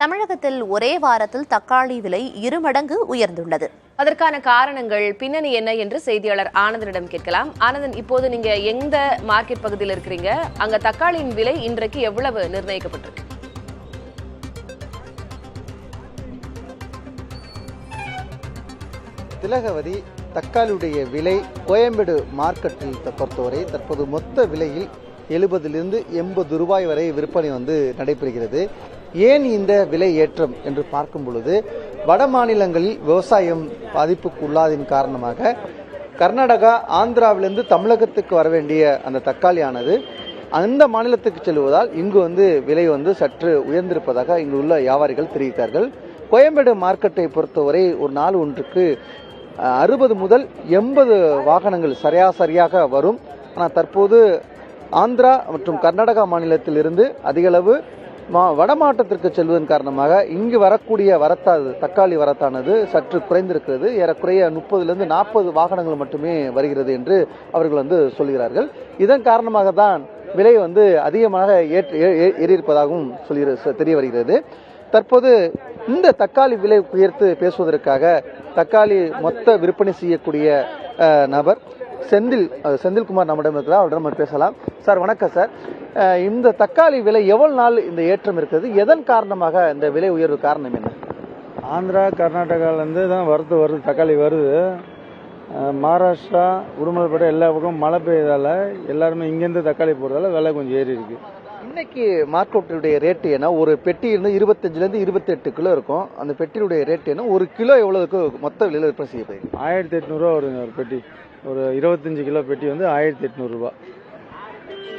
தமிழகத்தில் ஒரே வாரத்தில் தக்காளி விலை 2 மடங்கு உயர்ந்துள்ளது. அதற்கான காரணங்கள் பின்னணி என்ன என்று செய்தியாளர் ஆனந்தனிடம் கேட்கலாம். ஆனந்தன், இப்போது நீங்க எந்த மார்க்கெட் பகுதியில் இருக்கிறீங்க? அங்க தக்காளியின் விலை இன்றைக்கு எவ்வளவு நிர்ணயிக்கப்பட்டிருக்கு? திலகவதி, தக்காளியுடைய விலை கோயம்பேடு மார்க்கெட்டில் பொறுத்தவரை தற்போது மொத்த விலையில் 70 to 80 ரூபாய் வரை விற்பனை நடைபெறுகிறது. ஏன் இந்த விலை ஏற்றம் என்று பார்க்கும் பொழுது வட மாநிலங்களில் விவசாயம் பாதிப்புக்கு உள்ளாதின் காரணமாக கர்நாடகா, ஆந்திராவிலிருந்து தமிழகத்துக்கு வர வேண்டிய அந்த தக்காளியானது அந்த மாநிலத்துக்கு செல்வதால் இங்கு விலை சற்று உயர்ந்திருப்பதாக இங்கு உள்ள வியாபாரிகள் தெரிவித்தார்கள். கோயம்பேடு மார்க்கெட்டை பொறுத்தவரை ஒரு நாள் ஒன்றுக்கு 60 முதல் 80 வாகனங்கள் சராசரியாக வரும். ஆனால் தற்போது ஆந்திரா மற்றும் கர்நாடகா மாநிலத்தில் இருந்து அதிகளவு வடமாவட்டத்திற்கு செல்வதன் காரணமாக இங்கு வரக்கூடிய தக்காளி வரத்தானது சற்று குறைந்திருக்கிறது. ஏறக்குறைய 30 to 40 வாகனங்கள் மட்டுமே வருகிறது என்று அவர்கள் சொல்கிறார்கள். இதன் காரணமாக தான் விலை அதிகமாக ஏறியிருப்பதாகவும் தெரிய வருகிறது. தற்போது இந்த தக்காளி விலை உயர்த்து பேசுவதற்காக தக்காளி மொத்த விற்பனை செய்யக்கூடிய நபர் செந்தில்குமார் நம்மிடம் இருக்கிறார். அவரிடம் நம்ம பேசலாம். சார், வணக்கம் சார். இந்த தக்காளி விலை எவ்வளவு நாள் இந்த ஏற்றம் இருக்கிறது? எதன் காரணமாக இந்த விலை உயர்வு காரணம் என்ன? ஆந்திரா, கர்நாடகாவிலேருந்து தான் வருது தக்காளி வருது. மகாராஷ்டிரா, உடுமலைப்பேட்டை எல்லா பக்கம் மழை பெய்யதால எல்லாருமே இங்கேருந்து தக்காளி போடுறதால விலை கொஞ்சம் ஏறி இருக்கு. இன்னைக்கு மார்க்கெட்டுடைய ரேட்டு என்ன? ஒரு பெட்டி 25 to 28 கிலோ இருக்கும். அந்த பெட்டியுடைய ரேட் என்ன? ஒரு கிலோ எவ்வளவுக்கு மொத்த விலையில் விற்பனை செய்யப்படுது? 1800 ரூபா வருங்க ஒரு பெட்டி. ஒரு 25 கிலோ பெட்டி 1800 ரூபா.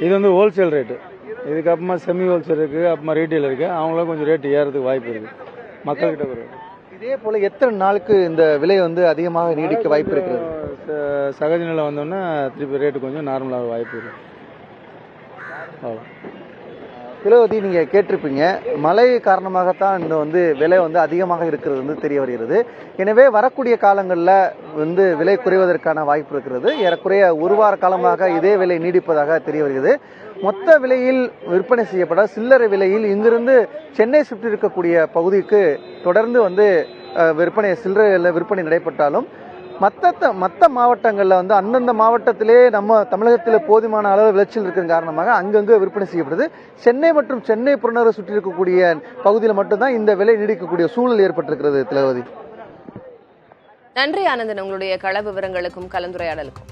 இது ஹோல்சேல் ரேட்டு. இதுக்கப்புறமா செமி ஹோல்சேல் இருக்கு, அப்புறமா ரீட்டைல் இருக்கு. அவங்களாம் கொஞ்சம் ரேட்டு ஏறதுக்கு வாய்ப்பு இருக்கு மக்கள்கிட்ட. இதே போல எத்தனை நாளுக்கு இந்த விலை அதிகமாக நீடிக்க வாய்ப்பு இருக்கிறது? சகஜ நிலை வந்தோன்னா திருப்பி ரேட்டு கொஞ்சம் நார்மலாக வாய்ப்பு இருக்கு. திலகவதி, நீங்க கேட்டிருப்பீங்க, மழை காரணமாகத்தான் இந்த விலை அதிகமாக இருக்கிறது தெரிய வருகிறது. எனவே வரக்கூடிய காலங்களில் விலை குறைவதற்கான வாய்ப்பு இருக்கிறது. ஏறக்குறைய ஒரு வார காலமாக இதே விலை நீடிப்பதாக தெரிய வருகிறது. மொத்த விலையில் விற்பனை செய்யப்பட சில்லறை விலையில் இங்கிருந்து சென்னை சுற்றி இருக்கக்கூடிய பகுதிக்கு தொடர்ந்து சில்லறை விற்பனை நடைபெற்றாலும் மற்ற மாவட்டங்களில் அந்தந்த மாவட்டத்திலே நம்ம தமிழகத்தில் போதுமான அளவு விளைச்சல் இருக்கிற காரணமாக அங்கங்கே விற்பனை செய்யப்படுது. சென்னை மற்றும் சென்னை புறநகரை சுற்றி இருக்கக்கூடிய பகுதியில் மட்டும்தான் இந்த விலை நீடிக்கக்கூடிய சூழல் ஏற்பட்டிருக்கிறது. திலகவதி, நன்றி ஆனந்தன், உங்களுடைய கள விவரங்களுக்கும் கலந்துரையாடலுக்கும்.